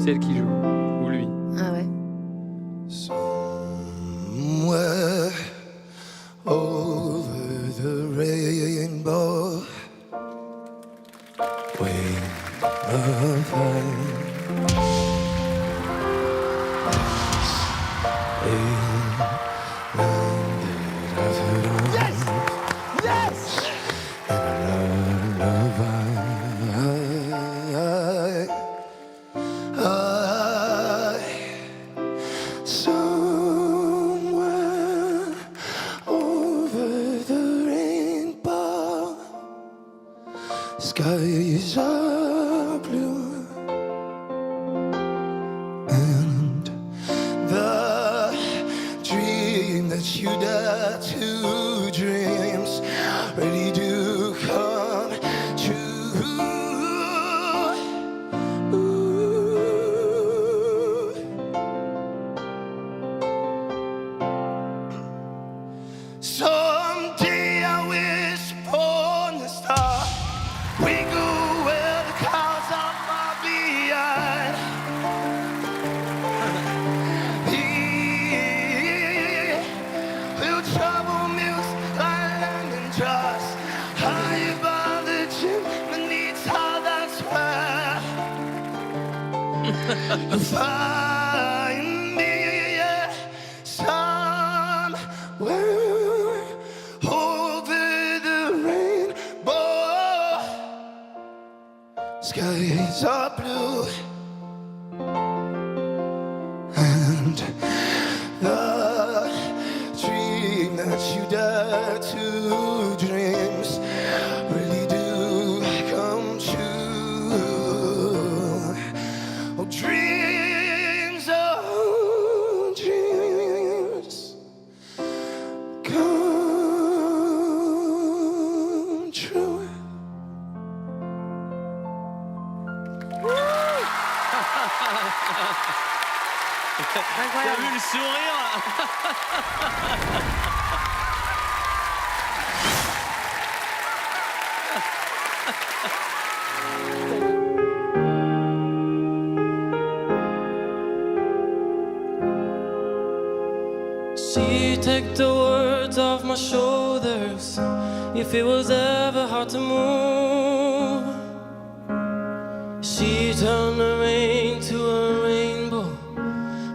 C'est elle qui joue, ou lui. Ah ouais. Somewhere over the rainbow, wing of fire, yes, yes, and a lullaby. Somewhere over the rainbow, skies are blue, and the dream that you dare to dreams really do come true. Someday I wish upon the star, we go where the clouds are far beyond. We'll travel mills like London jars, high above the chimney top, that's where you'll find me, yeah, somewhere over the rainbow. Skies are blue, and the dream that you dare to dreams really do come true. Oh, dreams, oh, dreams come true. T'as vu le sourire? She took the words off my shoulders. If it was ever hard to move, she turned the rain to a rainbow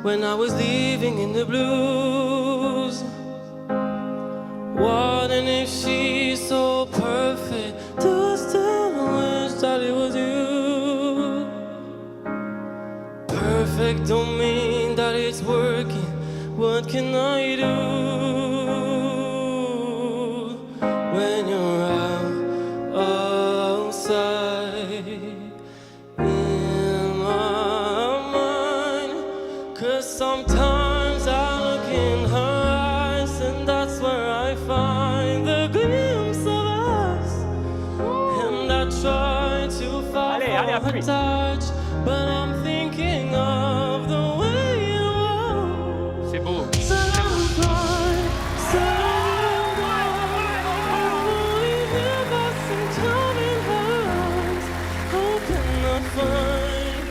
when I was leaving in the blues. Wondering if she's so perfect, do I still wish that it was you? Perfect don't mean that it's working. What can I do when you're outside in my mind? 'Cause sometimes I look in her eyes, and that's where I find the glimpse of us. And I try to fall for her touch, but I'm thinking of the way it was. C'est beau. So I'm fine, so I'm only here by some time in her eyes, hoping I'll find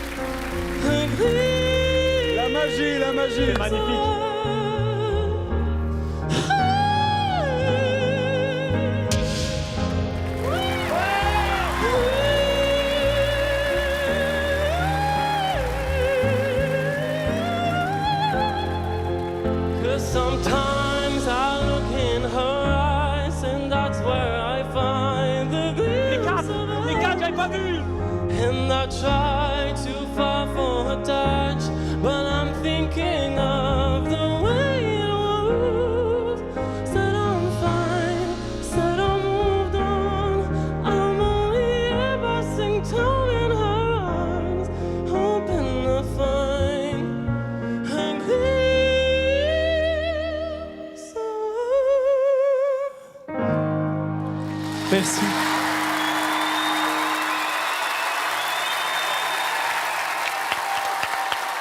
a glimpse. La magie, c'est magnifique. Sometimes I look in her eyes, and that's where I find the glimpse of us. J'avais pas vu. And I try to fall for her touch, but I'm thinking of the way it was. Said I'm fine, said I moved on. I'm only here by some time in her eyes, hoping to find a glimpse of us. Merci.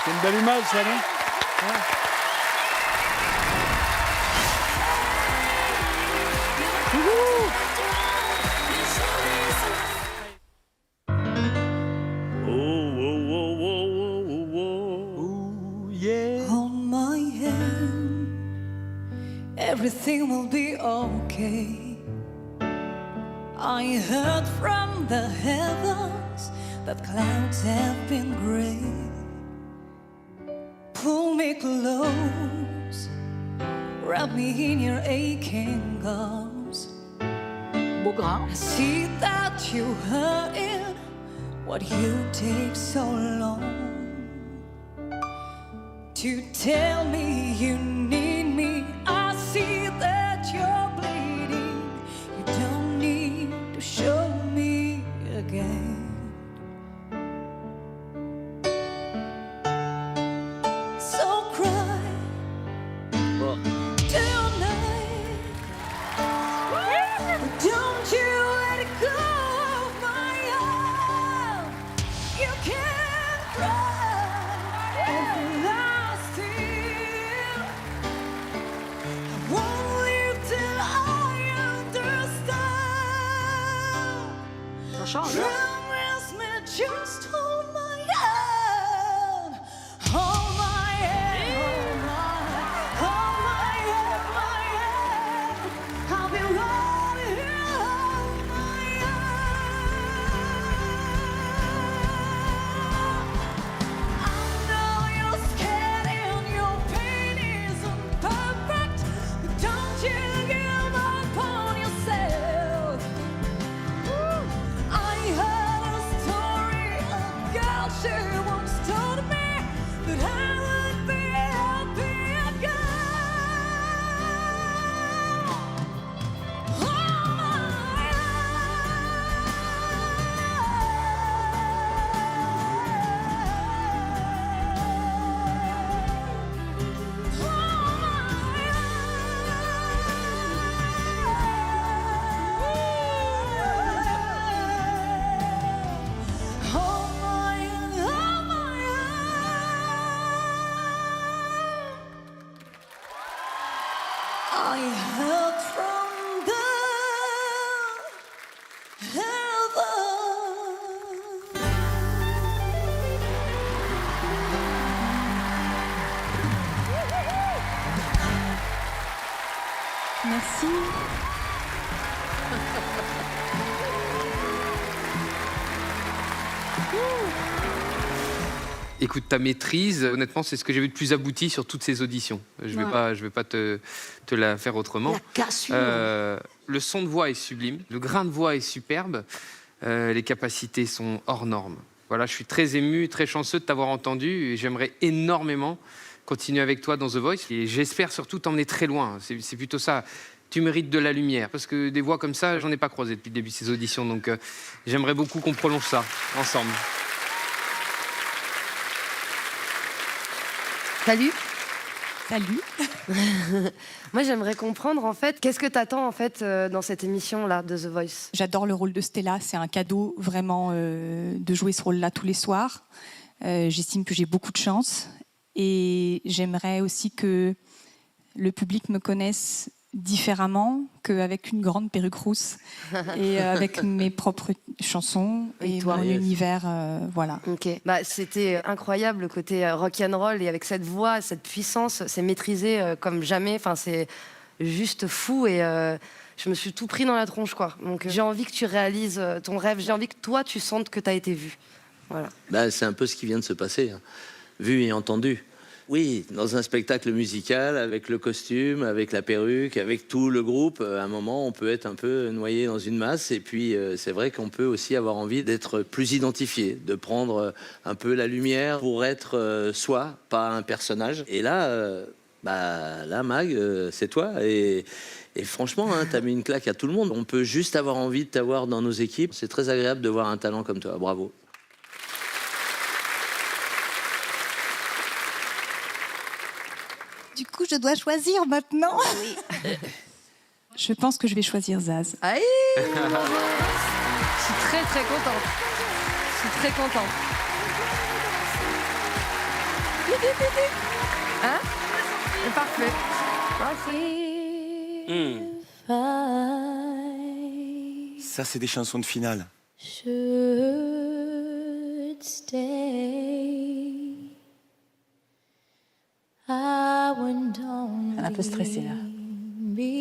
C'est une belle image, ça, non? Ouais. everything will be okay. I heard from the heavens that clouds have been gray. Pull me close, wrap me in your aching arms. I see that you hurting, what you take so long to tell me you need me. I see that you're bleeding, you don't need to show me again. So cry tonight, but don't you let it go of my arm. You can cry everlasting. I won't leave till I understand. Promise me, just hold my hand. Hold my hand, hold my hand, my hand. I'll be right here, hold my hand. I know you're scared and your pain isn't perfect, but don't you give up on yourself. I heard a story, a girl, she once told me that I would be happy again. Oh my I heard from the heavens. Merci. Écoute, ta maîtrise, honnêtement, c'est ce que j'ai vu de plus abouti sur toutes ces auditions. Je vais pas te la faire autrement. La cassure. Le son de voix est sublime, le grain de voix est superbe, les capacités sont hors normes. Voilà, je suis très ému, très chanceux de t'avoir entendu et j'aimerais énormément continuer avec toi dans The Voice. Et j'espère surtout t'emmener très loin. C'est plutôt ça. Tu mérites de la lumière parce que des voix comme ça, j'en ai pas croisé depuis le début de ces auditions. Donc j'aimerais beaucoup qu'on prolonge ça ensemble. Salut. Salut. Moi, j'aimerais comprendre, en fait, qu'est-ce que t'attends, en fait, dans cette émission-là de The Voice? J'adore le rôle de Stella. C'est un cadeau, vraiment, de jouer ce rôle-là tous les soirs. J'estime que j'ai beaucoup de chance. Et j'aimerais aussi que le public me connaisse différemment qu'avec une grande perruque rousse et avec mes propres chansons et toi. mon univers, voilà. Ok. Bah, c'était incroyable le côté rock'n'roll et avec cette voix, cette puissance, c'est maîtrisé comme jamais. Enfin, c'est juste fou et je me suis tout pris dans la tronche, quoi. Donc j'ai envie que tu réalises ton rêve. J'ai envie que toi, tu sentes que t'as été vu. Voilà. Bah, c'est un peu ce qui vient de se passer, hein. Vu et entendu. Oui, dans un spectacle musical, avec le costume, avec la perruque, avec tout le groupe, à un moment, on peut être un peu noyé dans une masse. Et puis, c'est vrai qu'on peut aussi avoir envie d'être plus identifié, de prendre un peu la lumière pour être soi, pas un personnage. Et là, là, Mag, c'est toi. Et franchement, hein, t'as mis une claque à tout le monde. On peut juste avoir envie de t'avoir dans nos équipes. C'est très agréable de voir un talent comme toi. Bravo. Du coup, je dois choisir maintenant. Oui. Je pense que je vais choisir Zaz. Aïe. Je suis très très contente. Je suis très contente. Hein? Parfait. Ça, c'est des chansons de finale. Should stay. I went on Elle est un peu stressée là. be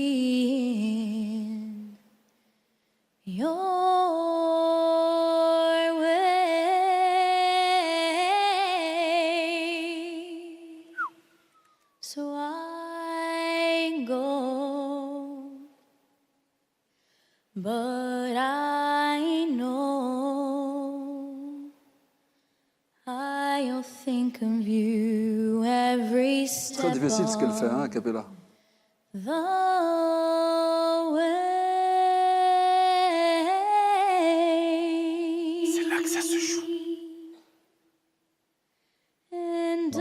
But I know I'll think of you every step Très difficile ce qu'elle fait, hein, a of cappella. the way. C'est là que ça se joue. And I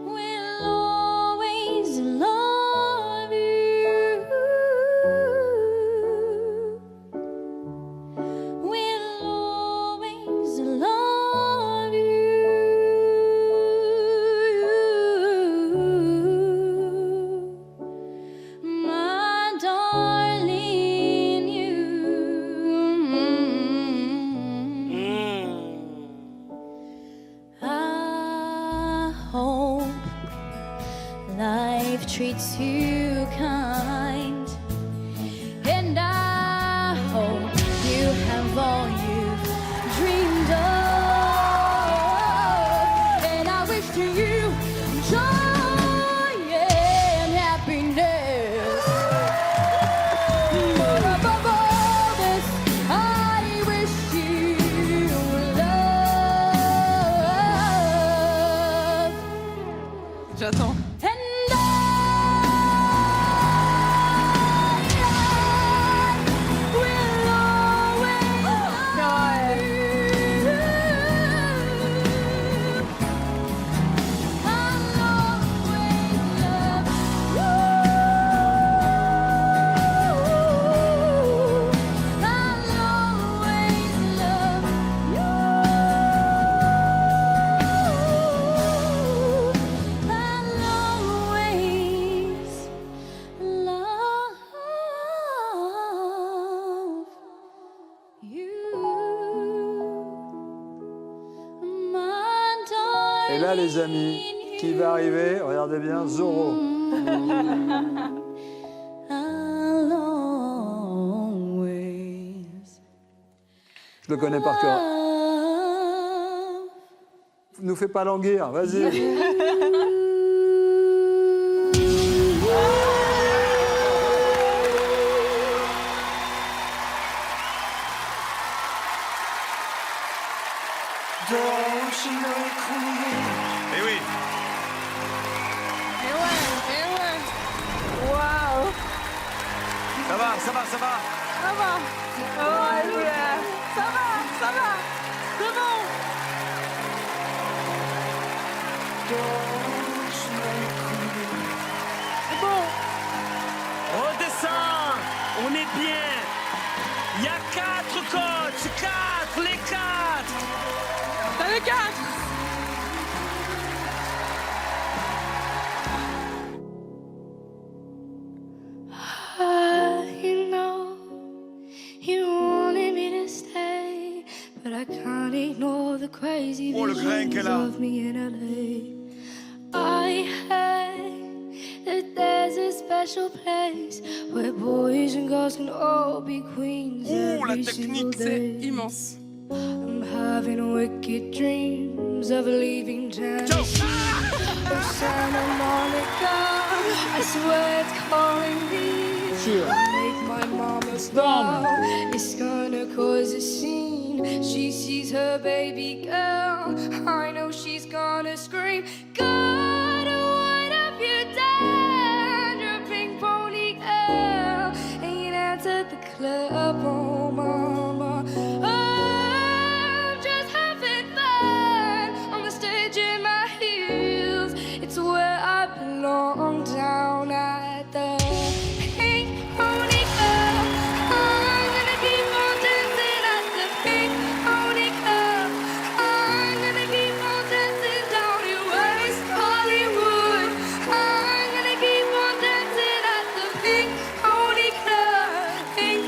will always love you. Will always love you, my darling, you. I hope life treats you kind, and I hope you have all you've dreamed of, and I wish to you joy and happiness. But above all this, I wish you love. J'attends. And I will always love you. I'll always love you. I'll always love you. I'll always love you, my darling. Et là, les amis, qui va arriver? Regardez bien, Zorro. I'll always Je le connais par cœur. love Nous fais pas languir, vas-y. Don't you know, Queen? Eh oui. Waouh, Ça va, ça va, ça va. ça va. Oh yeah, ça va, c'est bon. C'est bon. On descend, on est bien. Il y a 4 coachs, 4, les 4. T'as le 4. You know you wanted me to stay, but I can't ignore the crazy Oh, le grain qu'elle a. visions of me in LA. I heard that there's a special place where boys and girls can all be queens. Oh, la every technique, single day. Immense. I'm having wicked dreams of leaving Tennessee or Santa Monica. I swear it's calling me. Make my mama stop. It's gonna cause a scene. She sees her baby girl. I know she's gonna scream. God, what have you done? You're a pink pony girl. Ain't answered the club, oh mama. I'm just having fun on the stage in my heels. It's where I belong, down at the Pink Pony Club. I'm gonna keep on dancing at the Pink Pony Club. I'm gonna keep on dancing down in West Hollywood. I'm gonna keep on dancing at the Pink Pony Club. Pink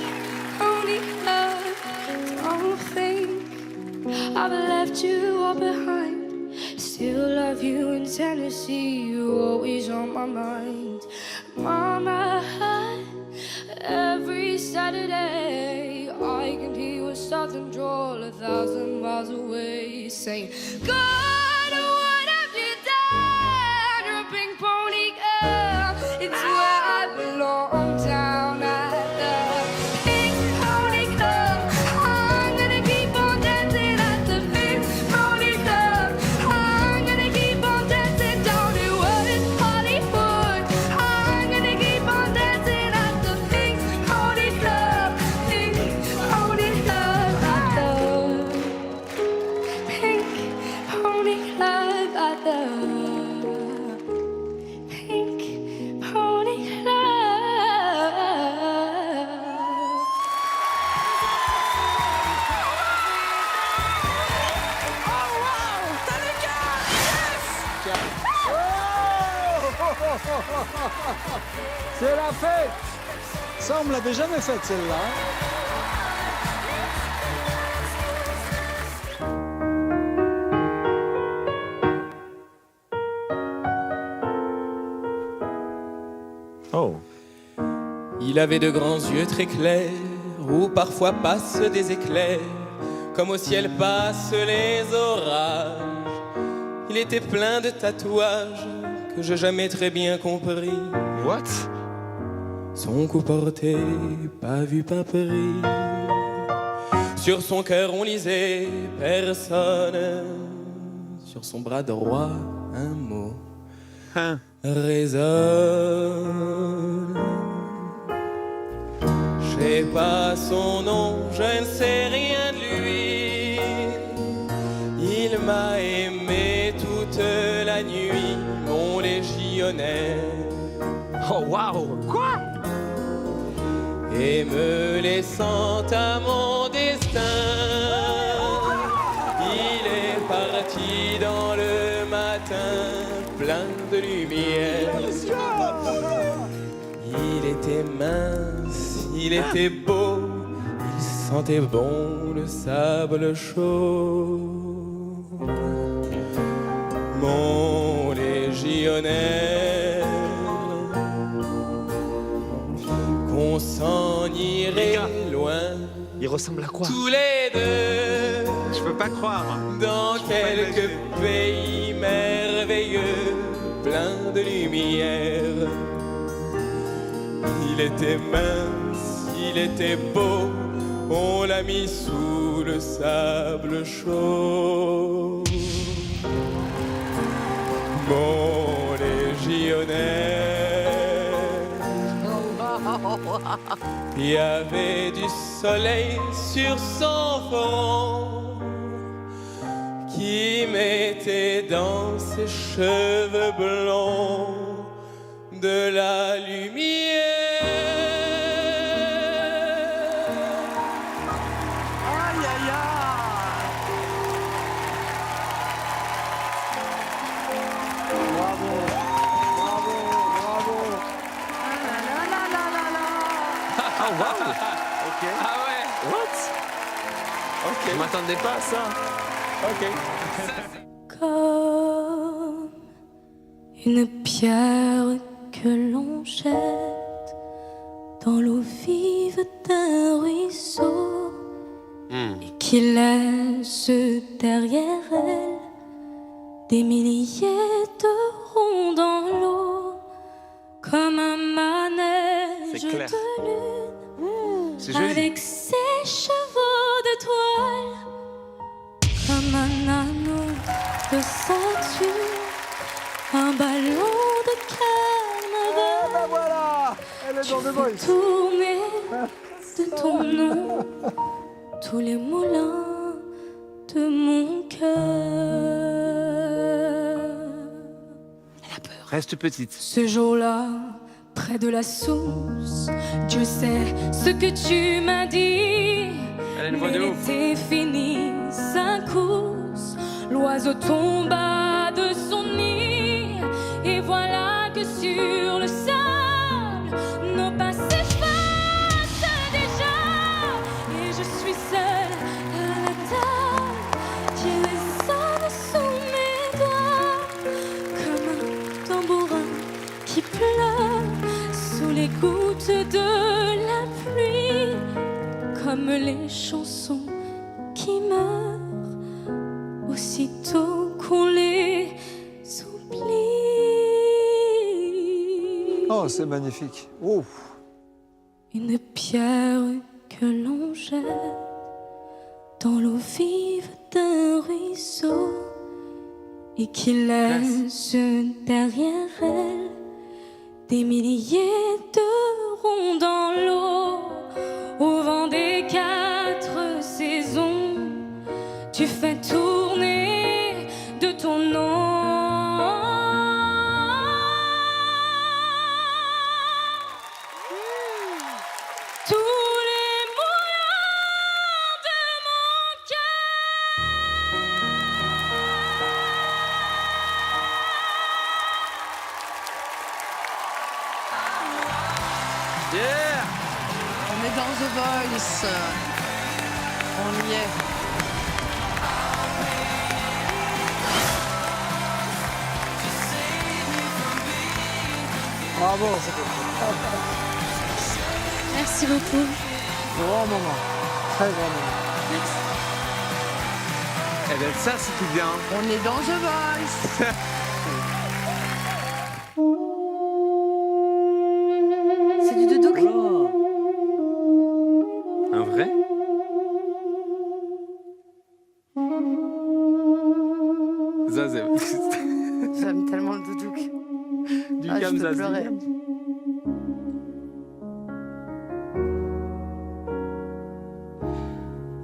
Pony Club. Don't think I've left you all behind. Still love you in Tennessee, you always on my mind. Mama, every Saturday I can hear your southern drawl 1,000 miles away, saying, God, what have you done? You're a pink pony girl. C'est la fête. Ça, on me l'avait jamais faite, celle-là. Hein. Oh. Il avait de grands yeux très clairs, où parfois passent des éclairs, comme au ciel passent les orages. Il était plein de tatouages que j'ai jamais très bien compris. What? Son cou porté, pas vu, pas pris. Sur son cœur on lisait personne. Sur son bras droit un mot Hein? résonne. Je sais pas son nom, je ne sais rien de lui. Il m'a aimé toute la nuit, mon légionnaire. Oh, waouh! Quoi? Et me laissant à mon destin, il est parti dans le matin, plein de lumière. Il était mince, il était beau, il sentait bon le sable chaud. Mon légionnaire, qu'on s'en irait loin, Il ressemble à quoi? tous les deux, Je peux pas croire. dans Je peux pas quelques imaginer. pays merveilleux, plein de lumière. Il était mince, il était beau, on l'a mis sous le sable chaud. Mon légionnaire, il y avait du soleil sur son front qui mettait dans ses cheveux blonds de la lumière. Aïe, aïe, aïe! Bravo, bravo, bravo. Ah, waouh! Ok. Ah ouais, What? Ok. Je m'attendais pas à ça. Ok. Comme une pierre que l'on jette dans l'eau vive d'un ruisseau et qui laisse derrière elle des milliers de ronds dans l'eau, comme un manège C'est clair. de lune C'est joli. avec ses chevaux de toile, comme un anneau de ceinture, un ballon de Ben carnaval voilà, elle est dans The Voice. tourner de ton nom tous les moulins de mon cœur. Reste petite. Ce jour-là, près de la source, Dieu sait ce que tu m'as dit. Elle a une voix Mais de ouf. l'été fini sa course, l'oiseau tomba de son nid, et voilà que sur le sable, nos pas s'effacent déjà, et je suis seule à la table qui résonne sous mes doigts, comme un tambourin qui pleure sous les gouttes de la pluie, comme les chansons qui meurent aussitôt qu'on les oublie. Oh, c'est magnifique. Oh. Une pierre que l'on jette dans l'eau vive d'un ruisseau et qui laisse derrière elle des milliers de ronds dans l'eau. Au vent des 4 saisons, tu fais tourner de ton nom tous les moulins de mon cœur. Yeah! On est dans The Voice. On y est. Bravo. Merci beaucoup. Grand moment. Très grand moment. Eh ben, ça, c'est tout bien. On est dans The Voice. C'est du doudouk. Un vrai? Zazem. J'aime tellement le doudouk. Du Ah, je Cam peux Zazie. pleurer.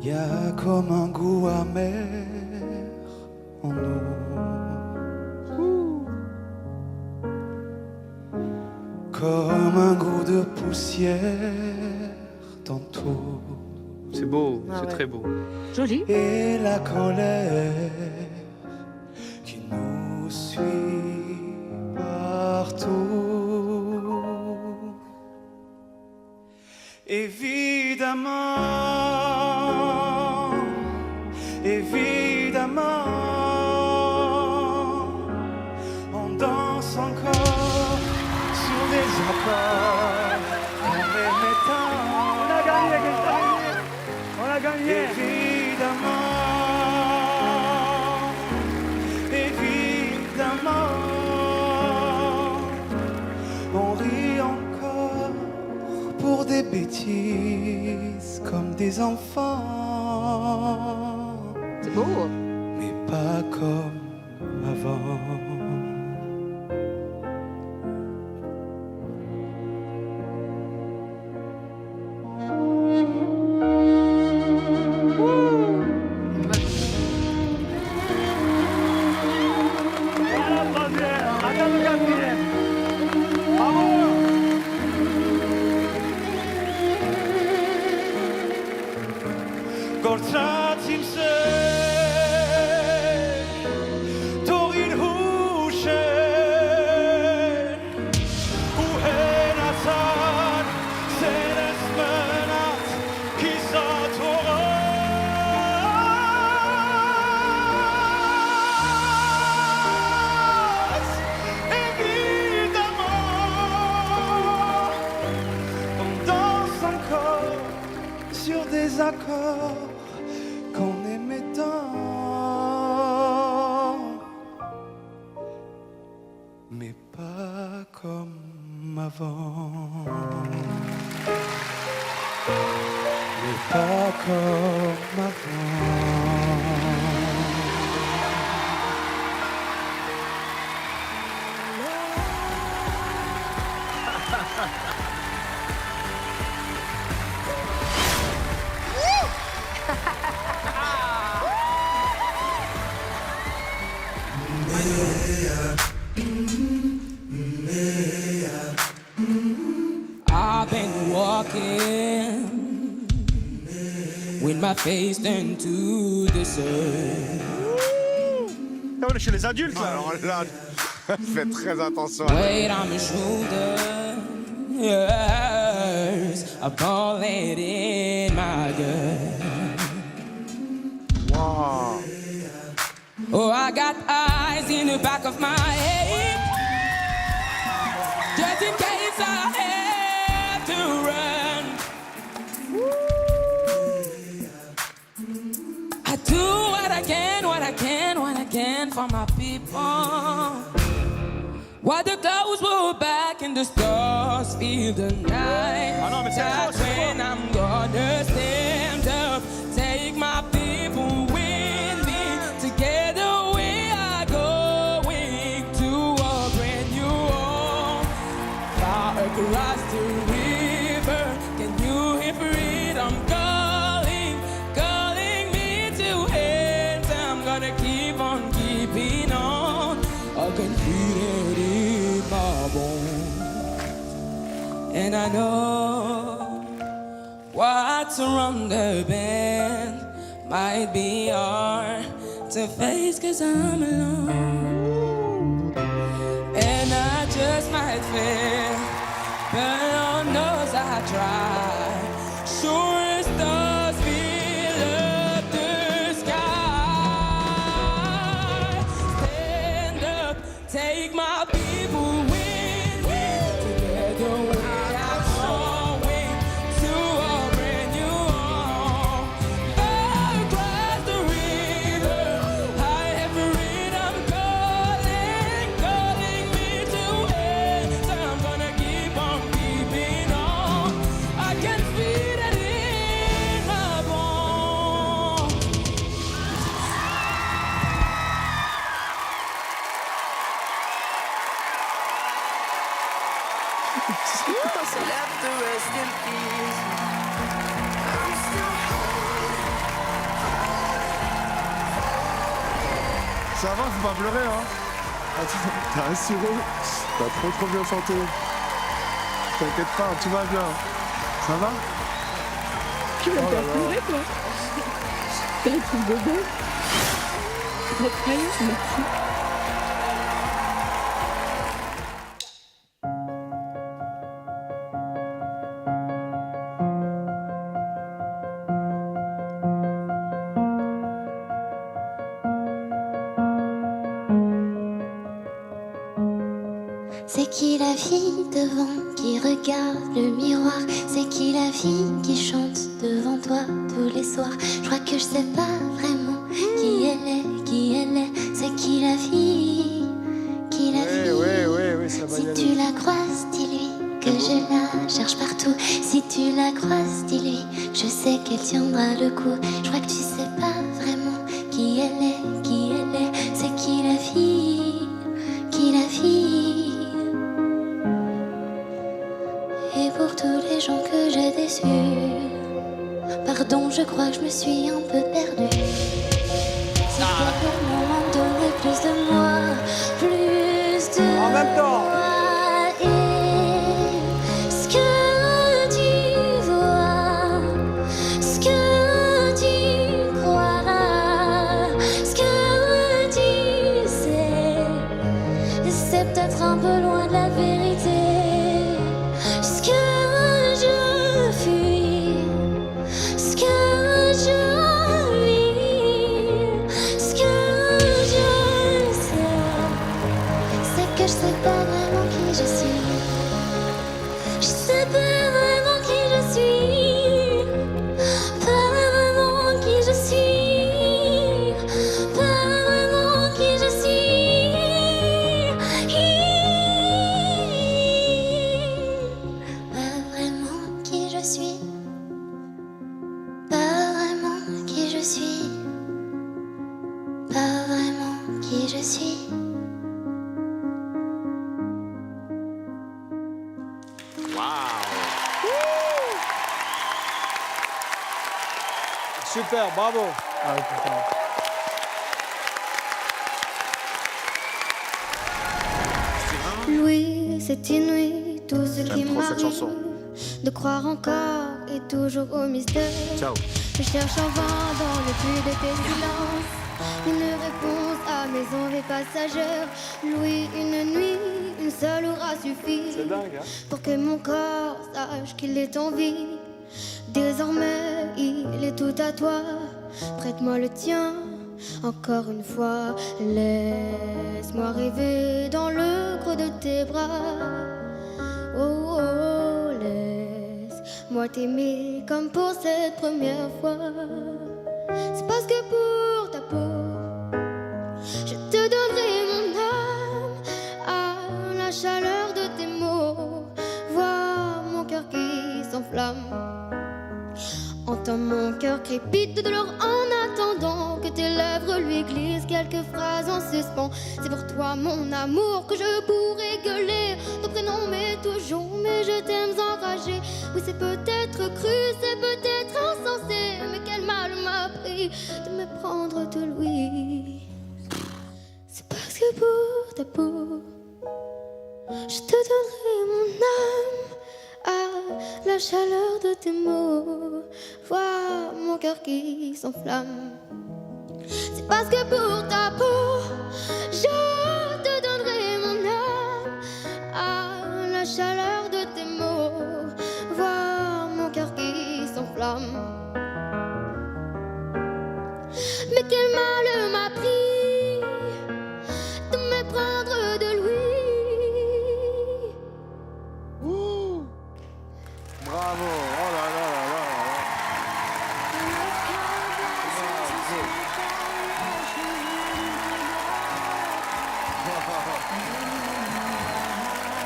Y a comme un goût amer en nous. Comme un goût de poussière dans tout. C'est beau, Ah c'est ouais. très beau. Joli. Et la colère qui nous suit partout. Évidemment, évidemment, on danse encore sur des accords en les mettant. On a gagné, Gustave. On a gagné. Évidemment, on rit encore pour des bêtises comme des enfants, C'est beau. mais pas comme avant. Voilà, troisième. Attends le quatrième. Bravo. Gorcacim se Torin Hushe Uhenatan Senes Menat Kisatoras Évidemment on danse encore sur des accords qu'on aimait tant, mais pas comme avant, mais pas comme avant. I've been walking with my face turned to the sun. On est chez les adultes là. Alors là, faites très attention. Weight on my shoulders, a bullet in my gut. Wow. Oh, I got eyes in the back of my head, just in case I have to run. I do what I can, what I can, what I can for my people. While the clouds roll back and the stars feel the night, Ah non, mais c'est trop, that's c'est when I'm gonna stand up, take my people with me. Together we are going to a brand new home, far across the river. Can you hear freedom calling, calling me to it? I'm gonna keep on keeping on. I can feel it in my bones, and I know what's around the bend might be hard to face, 'cause I'm alone, and I just might fail, but Lord knows I I try. Sure as stars fill up the sky. Stand up, take my people with me. Together we are going to a brand new home. Across the river, I have freedom calling, calling me to end. So I'm gonna keep on keeping on. I can feel it in my bones. So let the rest in peace. I'm still Ça va, faut pas pleurer, hein. Attends, t'as assuré. T'as trop bien chanté. T'inquiète pas, tout va bien. Ça va? Tu vas pas pleurer, toi. T'es un petit bébé. Merci. C'est qui la fille devant qui regarde le miroir? C'est qui la fille qui chante devant toi tous les soirs? Je crois que je sais pas vraiment qui elle est, qui elle est. C'est qui la fille, qui la fille? Oui, ça va y Si aller. tu la croises, dis-lui que je la cherche partout. Si tu la croises, dis-lui, je sais qu'elle tiendra le coup. Je crois que tu sais pas vraiment qui elle est, qui elle est. C'est qui la fille, qui la fille? Et pour tous les gens que j'ai déçus, pardon, je crois que je me suis un peu perdue. Si quelqu'un m'en donnait plus de moi, plus de En même temps. moi, et ce que tu vois, ce que tu crois, ce que tu sais, c'est peut-être un peu loin de la vérité. Ce que je fuis, ce que je vis, ce que je sais, c'est que je sais pas vraiment qui je suis. Je sais pas vraiment qui je suis, pas vraiment qui je suis, pas vraiment qui je suis. Pas vraiment qui je suis, pas vraiment qui je suis, pas vraiment qui je suis. Super, bravo. Ah, putain. Louis, c'est inouï tout ce qui J'aime trop cette m'arrive. chanson. De croire encore et toujours au mystère. Ciao. Je cherche en vain dans le puits de tes silences une réponse à mes envies passagères. Louis, une nuit, une seule aura suffi C'est dingue, hein. pour que mon corps sache qu'il est en vie. Désormais, il est tout à toi. Prête-moi le tien, encore une fois. Laisse-moi rêver dans le creux de tes bras. Oh, oh, laisse-moi t'aimer comme pour cette première fois. C'est parce que pour ta peau, je te donnerai mon âme à la chaleur de tes mots. Vois mon cœur qui s'enflamme. Entends mon cœur crépite de douleur en attendant que tes lèvres lui glissent quelques phrases en suspens. C'est pour toi mon amour que je pourrais gueuler ton prénom mais toujours, mais je t'aime enragé. Oui, c'est peut-être cru, c'est peut-être insensé, mais quel mal m'a pris de me prendre de Louis. C'est parce que pour ta peau, je te donnerai mon âme à la chaleur de tes mots. Vois mon cœur qui s'enflamme. C'est parce que pour ta peau, je te donnerai mon âme à la chaleur de tes mots. Vois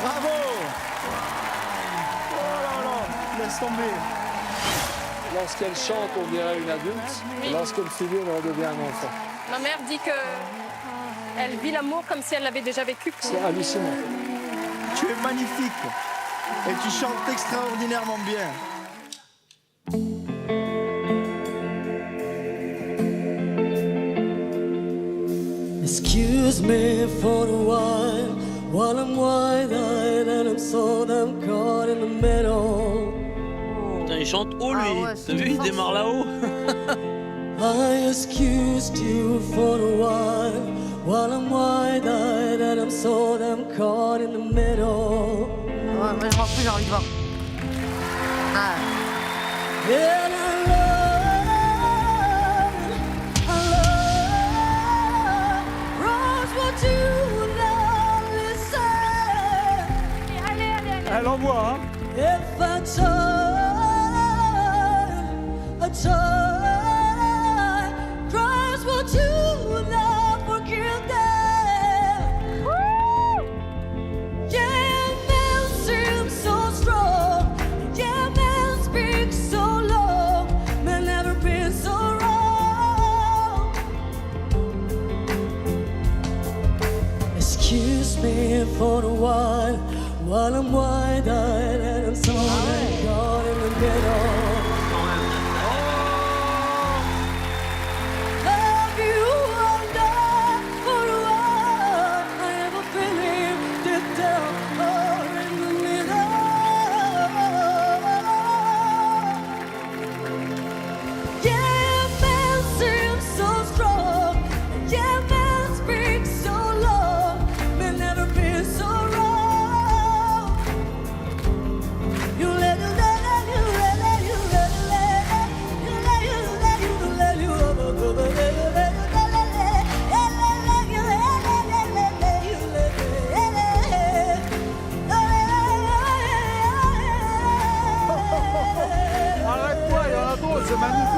Bravo. Oh là là, laisse tomber. Lorsqu'elle chante, on dirait une adulte. Et lorsqu'elle figure, on redevient un enfant. Ma mère dit que elle vit l'amour comme si elle l'avait déjà vécu. C'est hallucinant. Tu es magnifique. Et tu chantes extraordinairement bien. Excuse me for a while I'm wide-eyed and I'm so damn caught in the middle. Putain, il chante haut, lui. Ah ouais, T'as vu, il démarre là-haut. I excused you for a while I'm wide-eyed and I'm so damn caught in the middle. Ouais, moi je rentre plus, j'ai envie de voir. Ah. And I love, Rose, what you love, listen. Elle envoie, hein. If I turn, Christ, what you love, forgive them. Yeah, man seems so strong. Yeah, man speaks so long. Man never been so wrong. Excuse me for a while I'm wide-eyed and I'm so caught in the middle. Have you wondered for a while? I have a feeling deep down in the middle. Yeah, man seems so strong. Yeah, man speaks so long. Man never been so wrong. You let you let you let you let you let you let you let you Arrête-toi, il y en a d'autres, c'est magnifique.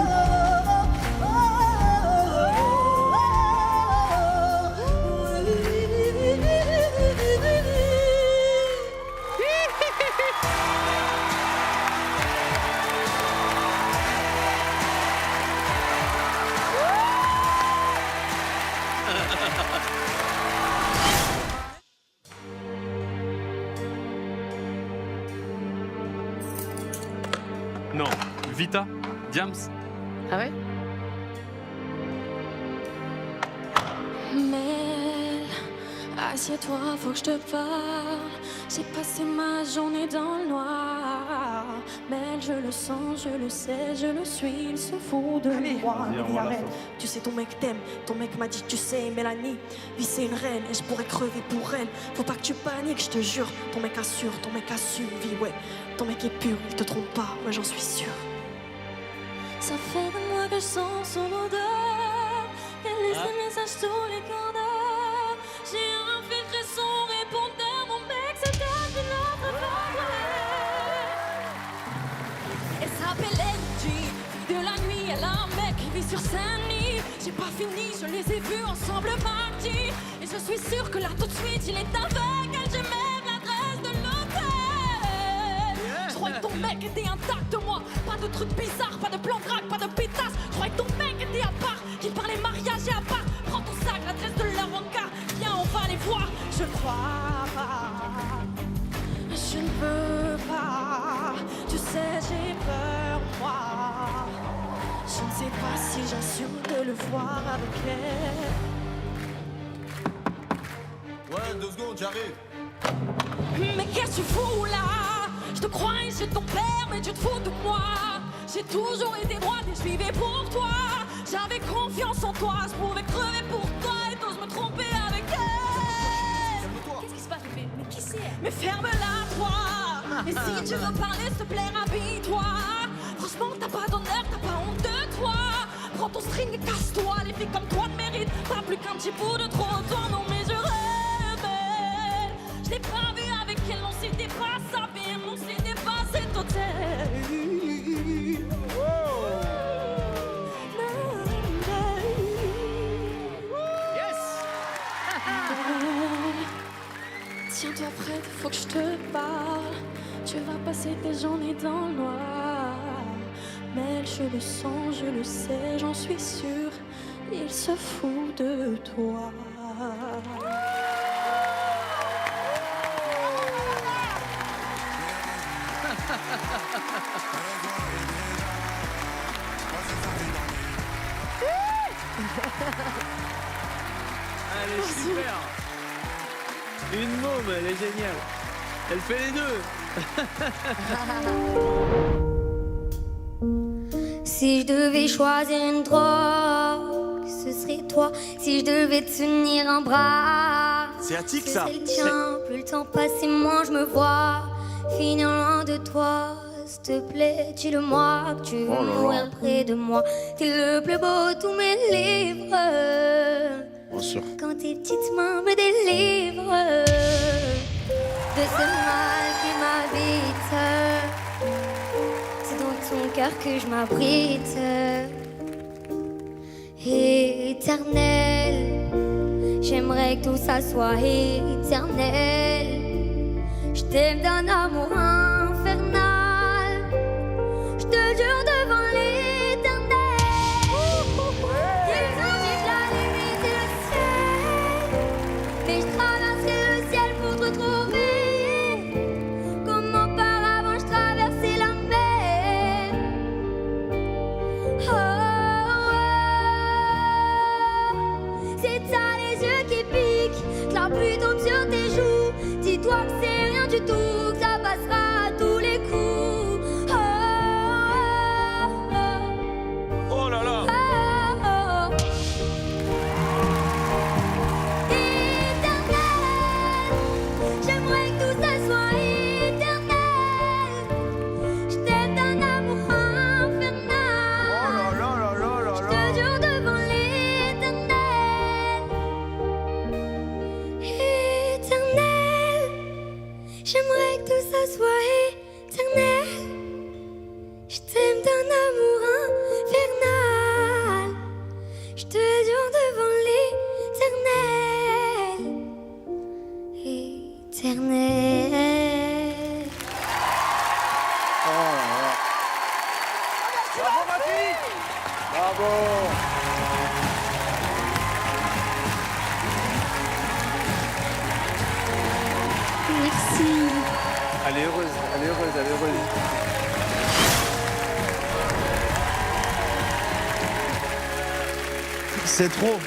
Non, Vita, Diams. Ah ouais? Mel, assieds-toi, faut que je te parle. J'ai passé ma journée dans le noir. Mel, je le sens, je le sais, je le suis, il se fout de moi. Tu sais, ton mec t'aime, ton mec m'a dit, tu sais, Mélanie, vie c'est une reine et je pourrais crever pour elle. Faut pas que tu paniques, je te jure. Ton mec assure, ton mec assume, vie, ouais. Ton mec est pur, il te trompe pas, moi j'en suis sûre. Ça fait de moi que je sens son odeur. Elle laisse des messages tous les quarts d'heure. J'ai infiltré son répondeur. Mon mec, c'était une autre femme. Elle s'appelle Angie, fille de la nuit. Elle a un mec qui vit sur Saint-Denis. J'ai pas fini, je les ai vus ensemble mardi. Et je suis sûre que là tout de suite il est avec elle. J'ai même l'adresse de l'hôtel. Je croyais que ton mec était intact de moi. Pas de trucs bizarres, pas de plan drague, pas de pétasse. Je croyais que ton mec était à part, qu'il parlait mariage et à part. Prends ton sac, l'adresse de leur encart. Viens, on va les voir. Je ne crois pas, je ne peux pas. Tu sais, j'ai peur, moi. Je ne sais pas si j'assume de le voir avec elle. Ouais, 2 secondes, j'arrive. Mais qu'est-ce que tu fous là? Je te crois et j'ai ton père, mais tu te fous de moi. J'ai toujours été droite et je vivais pour toi. J'avais confiance en toi, je pouvais crever pour toi et t'oses me tromper avec elle. Qu'est-ce qui se passe, bébé? Mais qui c'est? Mais ferme-la, toi. Et si tu veux parler, s'il te plaît, habille-toi. Franchement, t'as pas d'honneur, t'as pas honte de toi. Prends ton string et casse-toi. Les filles comme toi ne méritent pas plus qu'un petit bout de trop. Toi, non, mais je rêvais. Je l'ai pas vu avec elle, on s'est dépassé. On s'est dépassé total. Tiens-toi prête, faut que je te parle. Tu vas passer tes journées dans le noir. Mais je le sens, je le sais, j'en suis sûre. Il se fout de toi. Elle est super. Une môme, elle est géniale. Elle fait les deux. Si je devais choisir une drogue, ce serait toi. Si je devais te tenir un bras, C'est attique, ce ça. serait le tien. Plus le temps passe et moins je me vois finir loin de toi. S'il te plaît, dis-le-moi que tu veux mourir près de moi. T'es le plus beau de tous mes livres. Bien sûr. Quand tes petites mains me délivrent de ce mal qui m'habite, c'est dans ton cœur que je m'abrite. Éternel, j'aimerais que tout ça soit éternel. Je t'aime d'un amour infernal. Je te jure devant l'éternel. Ils ont dit que la limite est le ciel, mais je traverserai le ciel pour te retrouver. Comme auparavant je traversais la mer. Oh, c'est t'as les yeux qui piquent, que la pluie tombe sur tes joues. Dis-toi que c'est rien du tout, que ça passera à tous les coups. Oh, oh, oh. Oh là là. Éternel, j'aimerais que tout ça soit éternel. Je t'aime d'un amour infernal. Je te jure devant l'éternel. Éternel, j'aimerais que tout ça soit éternel. Je t'aime d'un amour infernal. Je te jure devant l'éternel. Éternel. Bravo ma fille. Bravo. Merci. Elle est heureuse, elle est heureuse, elle est heureuse. C'est trop.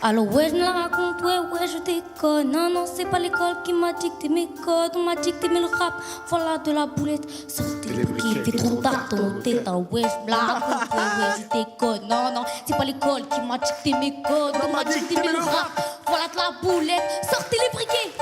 Alors ouais, je me la raconte, ouais, je déconne. Non, non, c'est pas l'école qui m'a dicté mes codes. On m'a dicté mais le rap, voilà de la boulette. Sortez les briquets, fait trop tard dans nos têtes. Alors ouais, je me la raconte, ouais, je déconne. Non, non, c'est pas l'école qui m'a dicté mes codes. On m'a dicté mais le rap, voilà de la boulette. Sortez les briquets.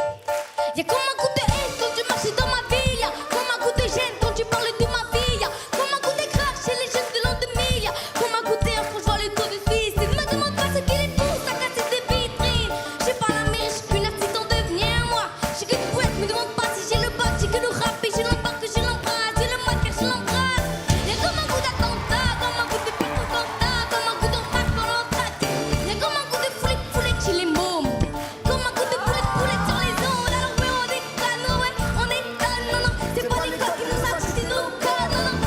Y'a comme un coup de haine quand tu marches dans ma ville. Y'a comme un coup de gêne quand tu parles de ma vie. Y'a comme un coup de crash chez les jeunes de l'an 2000. Y'a comme un coup de quand je vois les taux de fils. Ne me demande pas ce qu'il est pour, ça casse des vitrines. J'ai pas la mère, j'suis qu'une artiste en devenir moi. J'suis qu'une poète, me demande pas si j'ai le bac, j'ai que le rap et j'ai l'embarque, que j'ai l'embrasse. J'ai le maquillage, j'ai l'embrasse. Y'a comme un coup d'attentat, comme un coup de pique au cantat, comme un coup d'embraque dans l'entraque. Y'a comme un coup de foulette chez les mômes. Comme un coup de boulette sur les ondes. Alors ouais, on déconne, ouais, on déconne, non, non. C'est pas l'école qui nous a dit nos codes, non, non.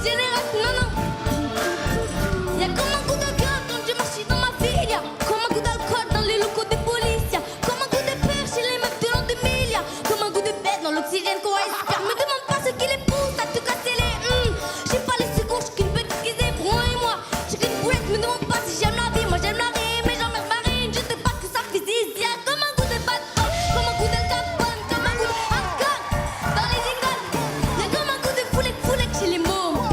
Génération, non, non. Y'a comme un coup de gueule quand je marche dans ma ville. Y'a comme un coup d'alcool dans les locaux des polices. Y'a comme un coup de peur chez les meufs de l'an 2000. Y'a comme un coup de bête dans l'oxygène qu'on respire. Me demande pas ce qui les pousse à te casser les J'ai pas les secours, j'suis qu'une petite qui s'ébrouille et moi. J'suis qu'une boulette, me demande pas si j'aime la vie. Moi j'aime la rime, mais j'emmerde marine. Je sais pas que ça fait zizi. Y'a comme un coup de bâton, comme un coup de capone, comme un coup de hardcore dans les écoles. Y'a comme un coup de foulette chez les mômes.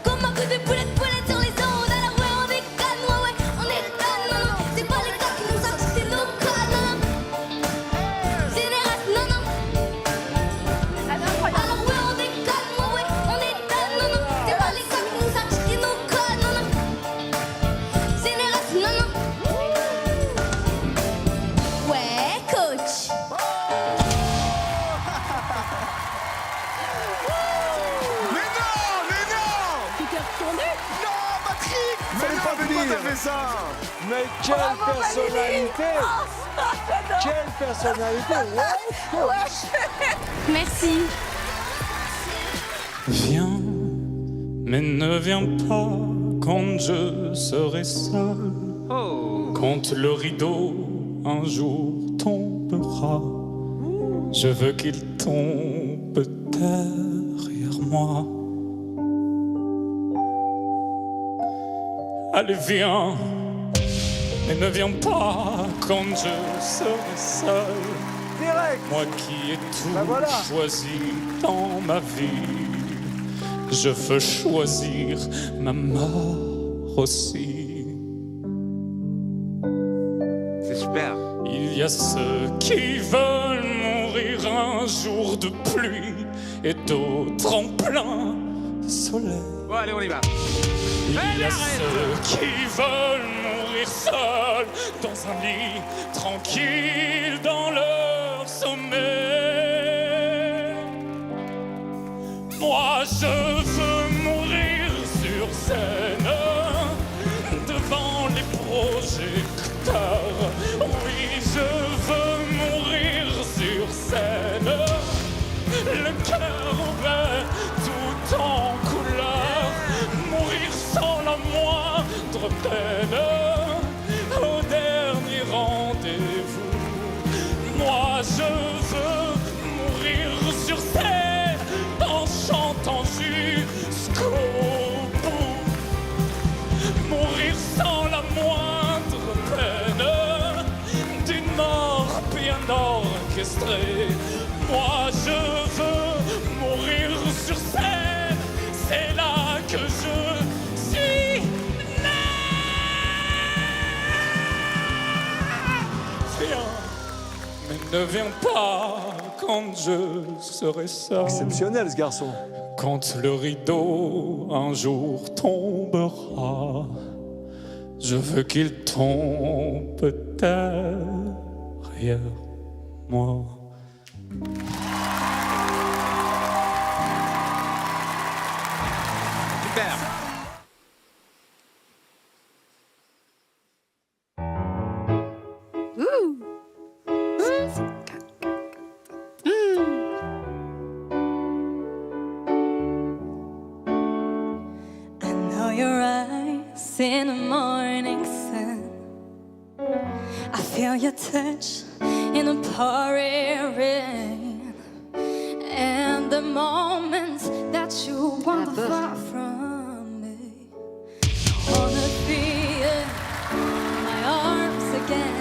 Comme un coup de boulette sur les ondes. Alors ouais, on déconne, ouais, on déconne, non, non. C'est pas l'école qui nous a dicté nos codes, non, non. Génération, non, non. Alors ouais, on déconne, ouais, on déconne, non, non. C'est pas l'école qui nous a dicté nos codes, non, non. Génération, non, non. Ouais, coach. Mais non. Tu t'es retourné? Non, Patrick. Fallait pas venir. Pourquoi t'as fait ça? Mais quelle personnalité. Quelle personnalité. Merci. Viens, mais ne viens pas quand je serai seul. Quand le rideau un jour tombera, je veux qu'il tombe derrière moi. Allez, viens, mais ne viens pas quand je serai seul. Moi qui ai tout choisi dans ma vie, je veux choisir ma mort aussi. C'est super. Il y a ceux qui veulent mourir un jour de pluie et d'autres en plein soleil. Bon, allez, on y va. Il y a ceux qui veulent mourir seuls dans un lit tranquille dans leur sommeil. Moi je veux mourir sur scène devant les projecteurs. Oui, je veux mourir sur scène, le cœur ouvert tout en couleur, mourir sans la moindre peine au dernier rendez-vous. Moi je veux mourir sur scène en chantant jusqu'au bout, mourir sans la moindre peine d'une mort bien orchestrée. Moi je veux mourir sur scène, c'est là que je suis né. Viens, mais ne viens pas quand je serai seul. Exceptionnel ce garçon. Quand le rideau un jour tombera, je veux qu'il tombe derrière moi. Super. I know your eyes in the morning sun. I feel your touch in the pouring rain, and the moments that you wander far from me. I wanna be in my arms again.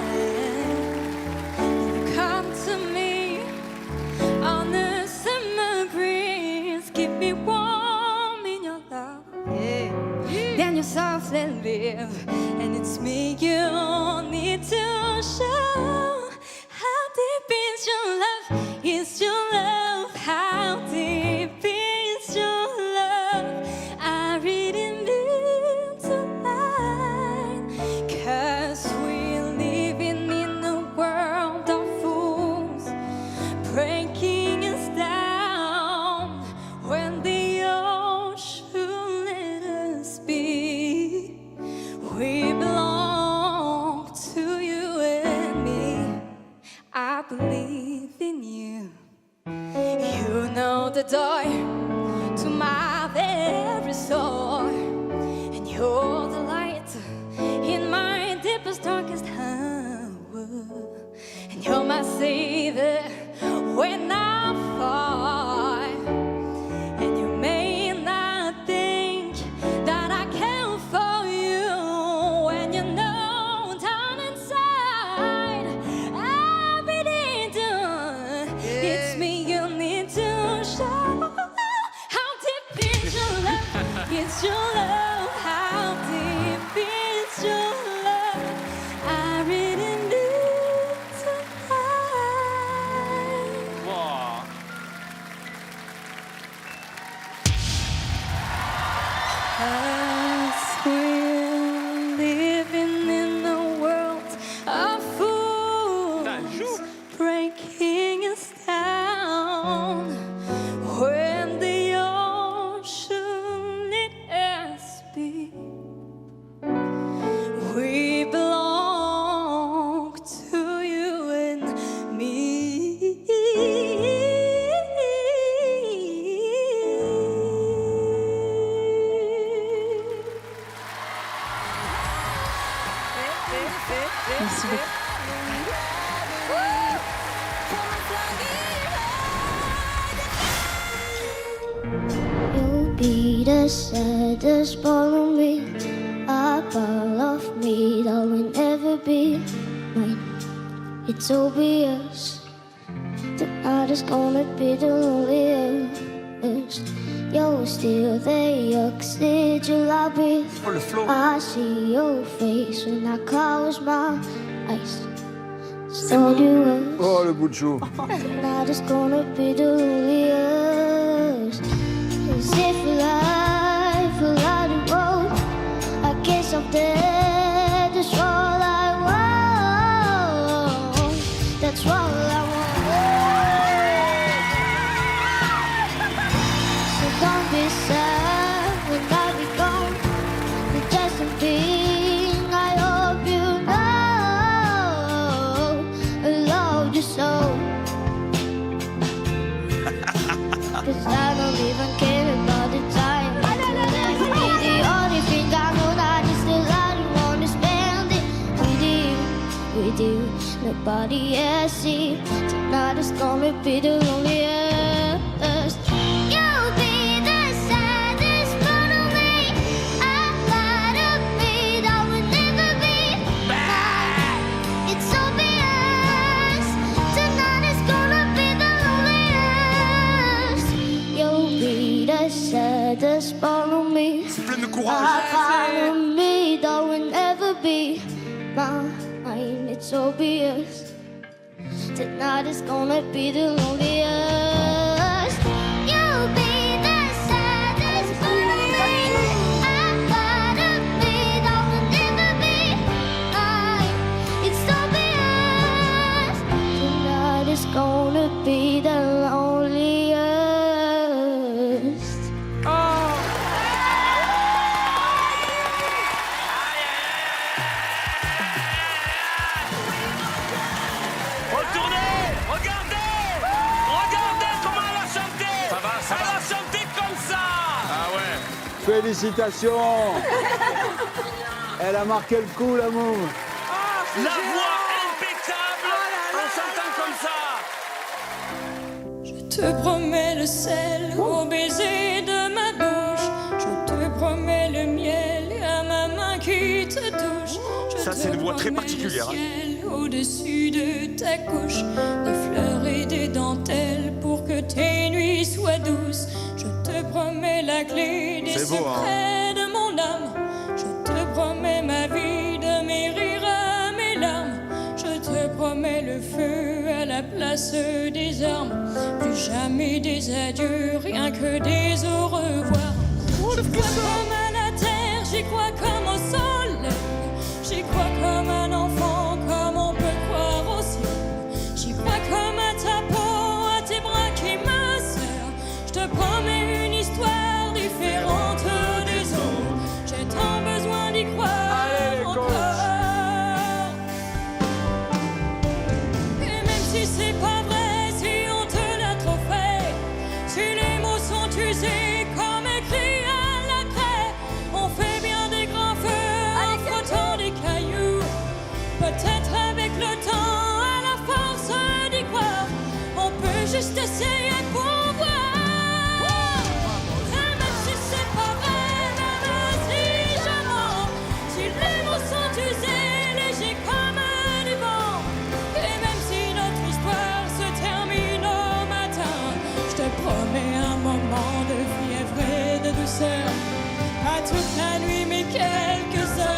You come to me on the summer breeze, keep me warm in your love. Then you softly leave, and it's me you need to show. How deep is your love? Is your love? How deep is your love? I read in tonight, 'cause we're living in a world of fools, breaking us down when the ocean let us be. We belong to you and me. I believe in you. You know the door to my very soul, and you're the light in my deepest, darkest hour, and you're my savior when I fall. And you may not think that I care for you when you know down inside I really do. It's me you need to show. How deep is your love? It's your love. How deep is your love? I really need tonight. be the saddest part of me. A pile of me that will never be mine. It's obvious tonight is gonna be the loneliest. You're still the oxygen I breathe. I see your face when I close my eyes. So you Oh, le bout de chou. tonight is gonna be the loneliest. As if life a lot of road, I guess I'm dead. That's all I want. That's all I want. So don't be sad when I be gone. It's just a thing I hope you know. I love you so. 'Cause I don't even care about the time. You be the only thing I know that is the life you wanna spend it with you. Nobody else see. Tonight is gonna be the loneliest. You'll be the saddest part of me. A part of me that will never be mine. It's obvious. Tonight is gonna be the loneliest. You'll be the saddest part of me. C'est plein de A courage. part of me that will never be mine. It's obvious. Tonight is gonna be the loneliest. You'll be the saddest part of me. A part of me that will never be mine. It's obvious. Tonight is gonna be the loneliest. Retournez, regardez, regardez comment elle a chanté. Ça va, ça elle a chanté comme ça. Ah ouais. Félicitations. Elle a marqué le coup, la môme. La voix impeccable en chantant comme ça. Je te promets le sel au baiser de ma bouche. Je te promets le miel à ma main qui te touche. Ça, c'est une voix très particulière, hein. Au-dessus de ta couche, des fleurs et des dentelles pour que tes nuits soient douces. Je te promets la clé des C'est beau, secrets de mon âme. Je te promets ma vie de mes rires à mes larmes. Je te promets le feu à la place des armes. Plus jamais des adieux, rien que des au revoir. Je crois comme à la terre, j'y crois comme au soleil. J'y crois comme un enfant, comme on peut croire au ciel. J'y crois comme à ta peau, à tes bras qui me serrent. Je te promets une histoire différente des autres. J'ai tant besoin d'y croire encore. Et même si c'est pas vrai, si on te l'a trop fait, si les mots sont usés comme écrits à la craie, on fait bien des grands feux en frottant des cailloux. Peut-être avec le temps, à la force d'y croire, on peut juste essayer pour voir. Et même si c'est pas vrai, même si je mens, si les mots sont usés, légers comme du vent, et même si notre histoire se termine au matin, je te promets un moment de fièvre et de douceur. Pas toute la nuit, mais quelques heures.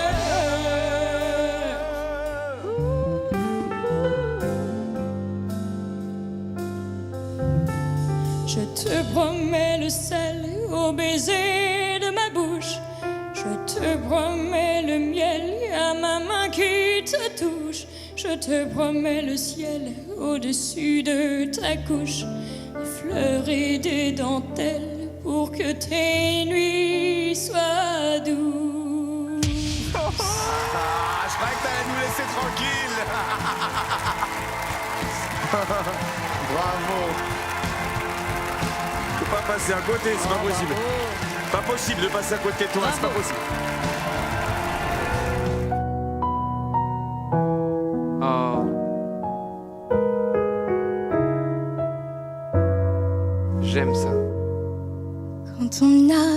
Je te promets le sel au baiser de ma bouche. Je te promets le miel à ma main qui te touche. Je te promets le ciel au-dessus de ta couche. Des fleurs et des dentelles pour que tes nuits soient douces. Ah, je croyais que t'allais nous laisser tranquille. Bravo. Faut pas passer à côté, c'est pas possible. Pas possible de passer à côté de toi, c'est pas possible. Oh. J'aime ça. Quand on n'a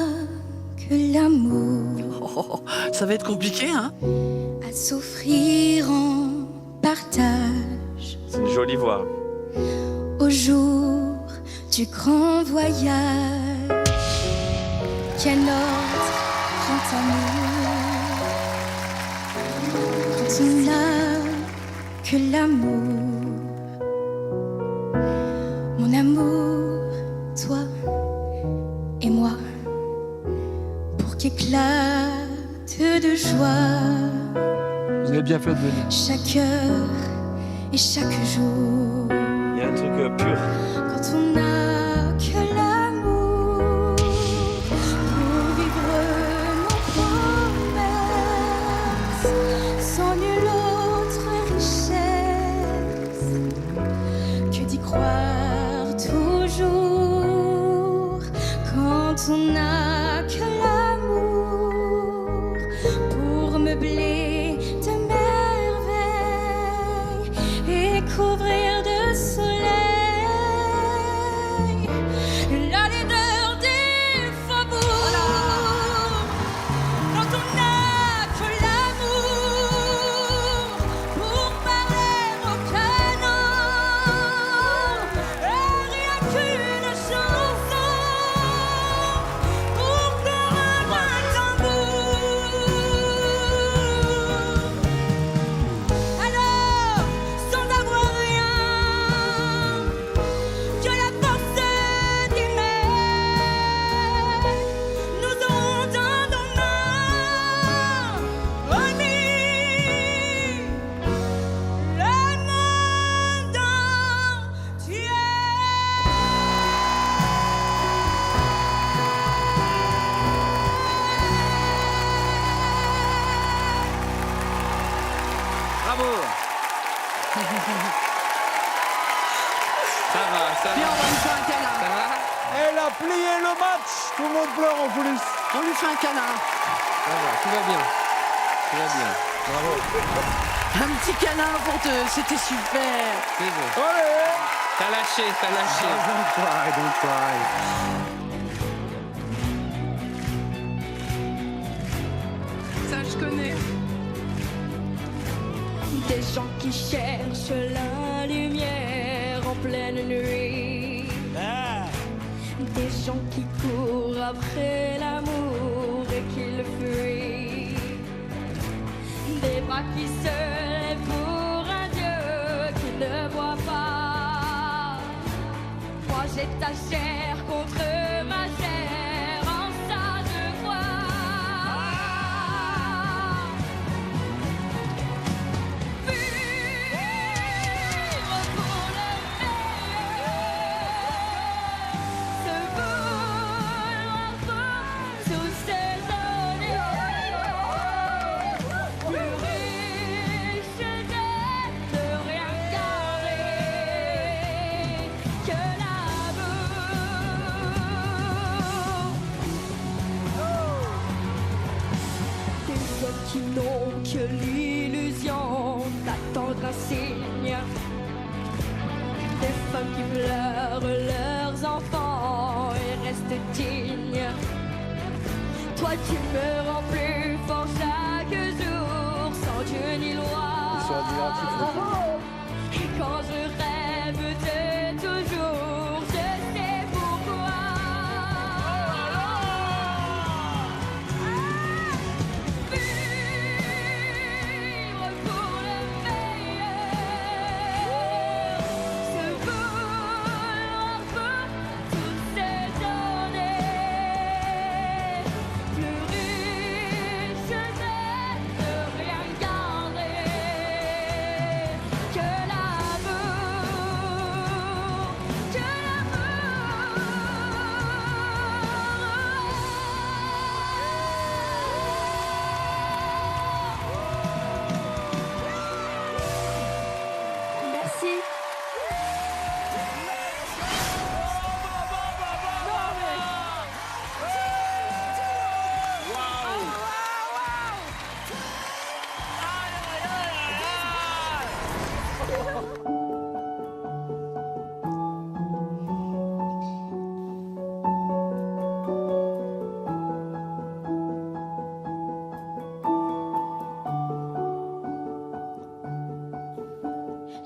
que l'amour. Oh, ça va être compliqué, hein? À s'offrir en partage. C'est une jolie voix. Au jour du grand voyage, qu'est notre grand amour. Quand on n'a que l'amour, mon amour, toi et moi, pour qu'éclate de joie Vous avez bien fait de venir. chaque heure et chaque jour. Il y a un truc pur. Quand on n'a que l'amour pour vivre nos promesses, sans nulle autre richesse que d'y croire toujours. Quand on n'a que l'amour pour meubler de merveilles et couvrir de soleil la laideur des faubourgs. Quand on n'a que l'amour pour parler au canon et rien qu'une chanson pour faire un tambour. Alors, sans avoir rien que la force d'aimer, nous aurons dans nos mains remis le monde entier. Bravo. Ça va, ça Viens, va. on va lui faire un câlin. Ça va? Elle a plié le match. Tout le monde pleure en coulisses. On lui fait un câlin. Ça va, tout va bien. Tout va bien. Bravo. Un petit câlin pour te... C'était super. C'est bon. Allez. T'as lâché, t'as lâché. Don't cry, don't cry. Ça, je connais. Des gens qui cherchent la lumière en pleine nuit. Des gens qui courent après l'amour et qui le fuient. Des bras qui se lèvent pour un Dieu qui ne voit pas. Moi j'ai ta chair contre ma chair en ça je crois. Vivre pour le meilleur, se vouloir pour tous ces années. Plus riche d'être de rien garder que l'amour. Des hommes qui n'ont que l'illusion d'attendre un signe. Des femmes qui pleurent leurs enfants et restent dignes. Toi tu me rends plus fort chaque jour, sans Dieu ni loi. Et quand je rêve de toujours, je sais pourquoi. Vivre pour le meilleur, se vouloir pour toutes ces journées. Plus riche d'être de rien garder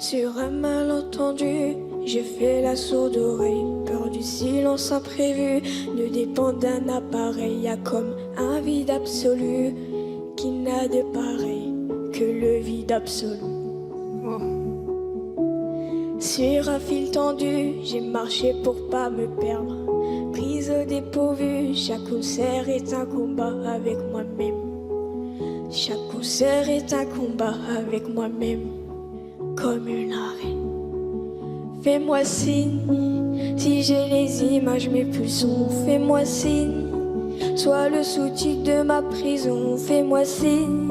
Sur un malentendu, j'ai fait la sourde oreille. Peur du silence imprévu, ne dépend d'un appareil. Y a comme un vide absolu qui n'a de pareil que le vide absolu. Sur un fil tendu, j'ai marché pour pas me perdre. Prise au dépourvu, chaque concert est un combat avec moi-même. Chaque concert est un combat avec moi-même, comme une arène. Fais-moi signe, si j'ai les images, mes pulsions. Fais-moi signe, sois le sous-titre de ma prison. Fais-moi signe,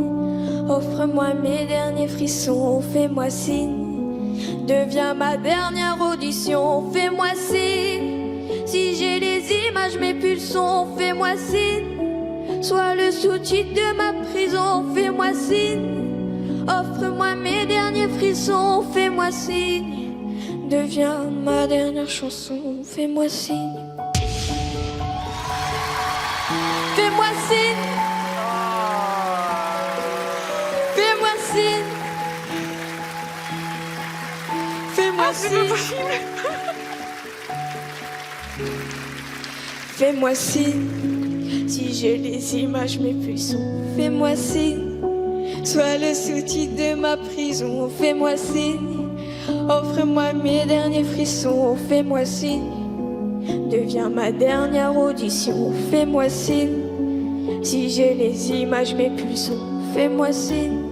offre-moi mes derniers frissons. Fais-moi signe, deviens ma dernière audition. Fais-moi signe, si j'ai les images, mes pulsions. Fais-moi signe, sois le sous-titre de ma prison. Fais-moi signe, offre-moi mes derniers frissons. Fais-moi signe, deviens ma dernière chanson. Fais-moi signe. Fais-moi signe. Fais-moi signe. Fais-moi signe. Fais-moi signe, si j'ai les images, mes pulsions. Fais-moi signe, sois le sous-titre de ma prison. Fais-moi signe, offre-moi mes derniers frissons. Fais-moi signe, deviens ma dernière audition. Fais-moi signe, si j'ai les images, mes pulsions. Fais-moi signe,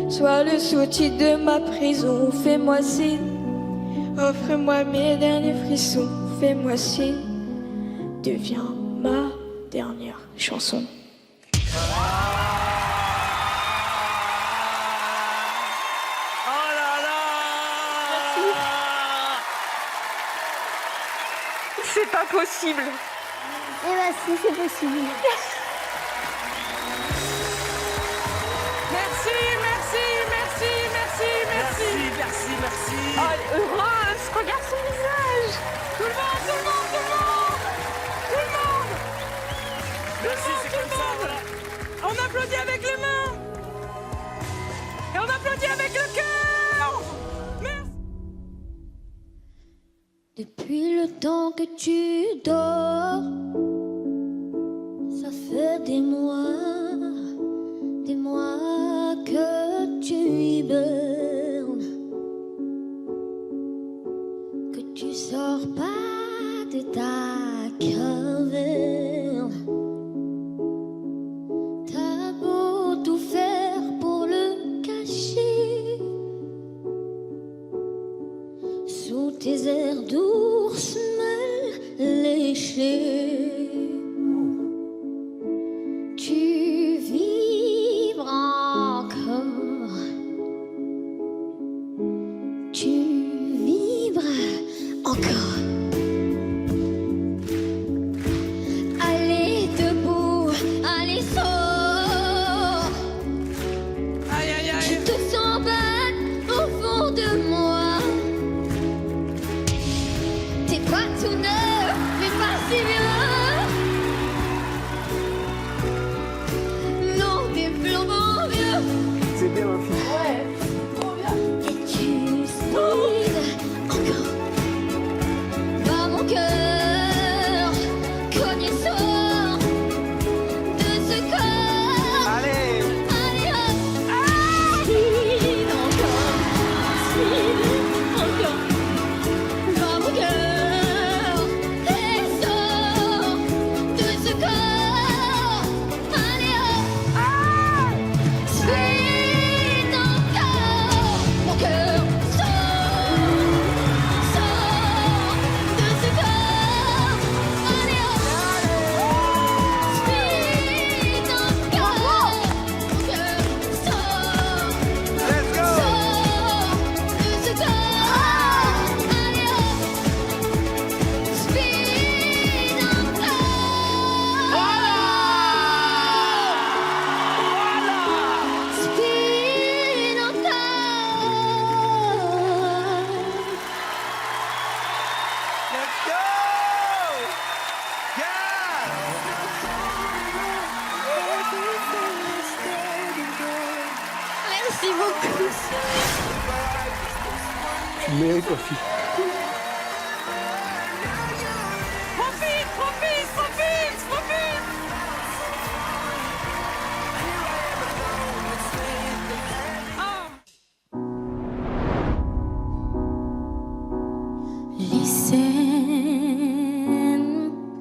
sois le sous-titre de ma prison. Fais-moi signe, offre-moi mes derniers frissons. Fais-moi signe, deviens ma dernière chanson. C'est pas possible. Eh ben si, c'est possible. Merci, merci, merci, merci, merci. Merci, merci. Oh, elle est heureuse, regarde son visage. Tout le monde, tout le monde, tout le monde. Tout le monde. Merci, c'est comme ça, voilà. On applaudit avec les mains. Et on applaudit avec le cœur. Merci. Depuis le temps que tu dors, ça fait des mois que tu hibernes, que tu sors pas de ta caverne. T'as beau tout faire pour le cacher, sous tes airs d'ours mal léchés. Tu vibres encore, tu vibres encore. Allez debout, allez sors. Aïe, aïe, aïe. Je te sens battre au fond de moi. T'es pas tout neuf, mais pas si bien. Non, t'es flambant vieux. C'est bien, ma fille. Ouais, trop bien. Et tu speed encore. Pas mon cœur, cogne sort de ce corps. Allez. Allez hop, speed encore, encore. Pas mon cœur, et sort de ce corps. Allez hop, speed encore. Mon cœur sort de ce corps. Allez hop, speed encore. Mon cœur sort Let's go. de ce corps. Allez hop, speed encore. Speed encore. Let's go. Merci beaucoup. mérite aussi. Profite, profite, profite, profite. Listen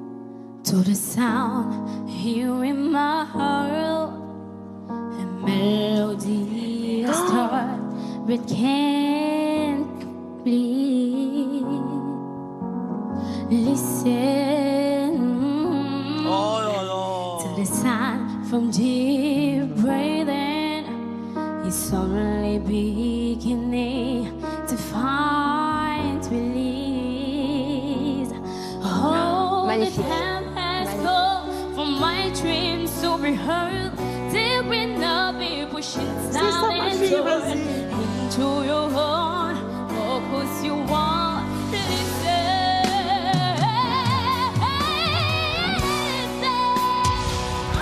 to the sound here in my heart. A melody start but can't complete. Listen to the sound from deep breathing. It's only beginning to find release. Oh, the time has come for my dreams to be heard. There will not be pushing down into your heart. Oh, 'cause you want to listen. I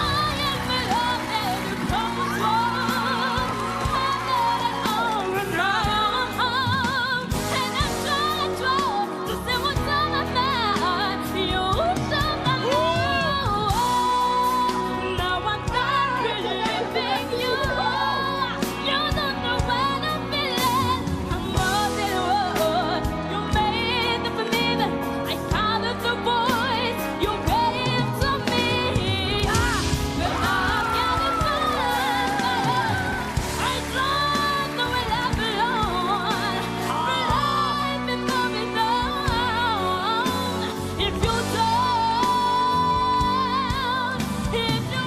am the love that you come from. I know that all will drown. And I'm trying to say what's on my mind. You're on my mind. Now I'm done believing you. You don't know what I'm feeling. I'm more than what you made of me. I counted the voice you gave to me. But I've got to find. I don't know where I belong. But I've been moving on. If you don't, if you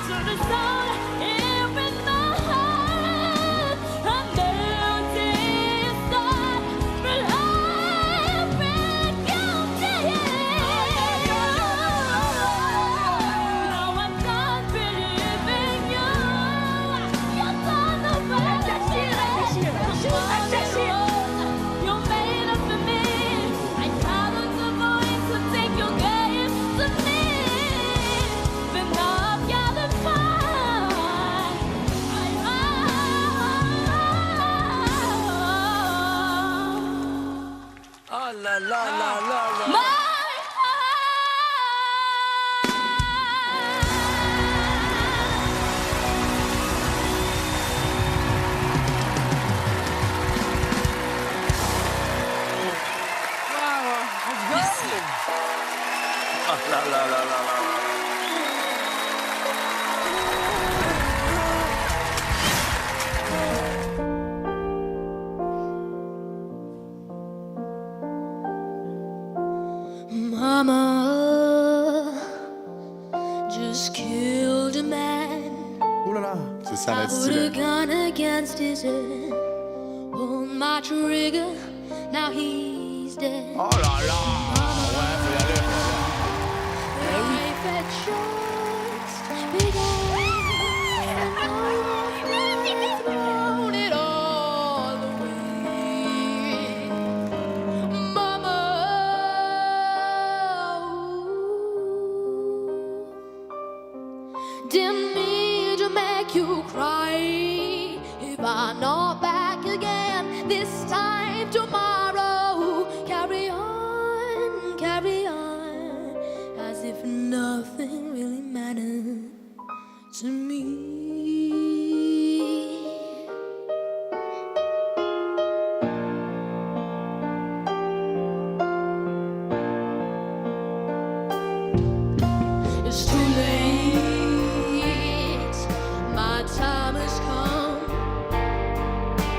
to the sound here in my heart, a melody start, but I've been guilty. Now I'm done believing you. You don't know what I'm feeling. You made up for me. I counted the voice to take your game to me. But now I've got to find. Oh là là là là là. My Ah là là là là là. Mama just killed a man. Ouh là là, ça I s'arrête put a stylé. gun against his head. Pulled my trigger, now he's dead. Oh là là. Ouais, faut y aller, faut y aller. Life had just begun. And I've thrown it all away. Mama, didn't mean to make you cry. If I'm not back again this time tomorrow, carry on, as if nothing really mattered to me. It's too late, my time has come.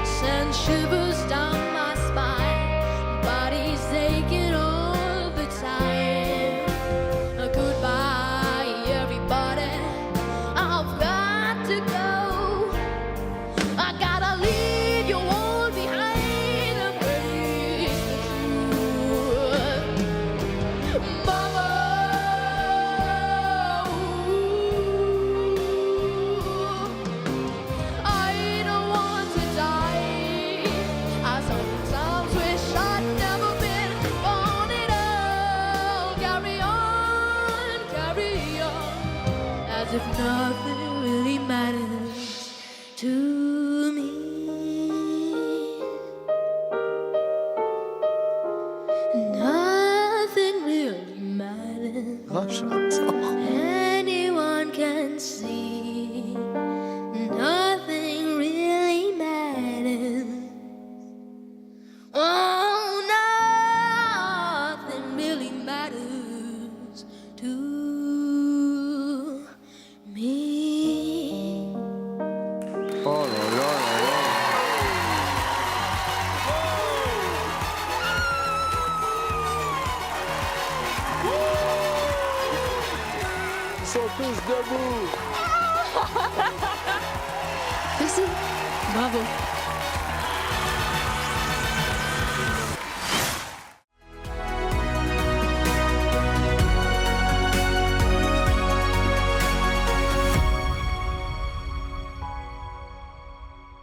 Send shivers down my spine, body's aching all the time. Goodbye, everybody, I've got to go. I gotta leave you all behind and face the truth. Mama, I don't want to die. if nothing really matters to me. Nothing really matters. Anyone can see. Nothing really matters. Oh, nothing really matters to me. Oh là là là là. Ils sont tous debout. Merci. Bravo.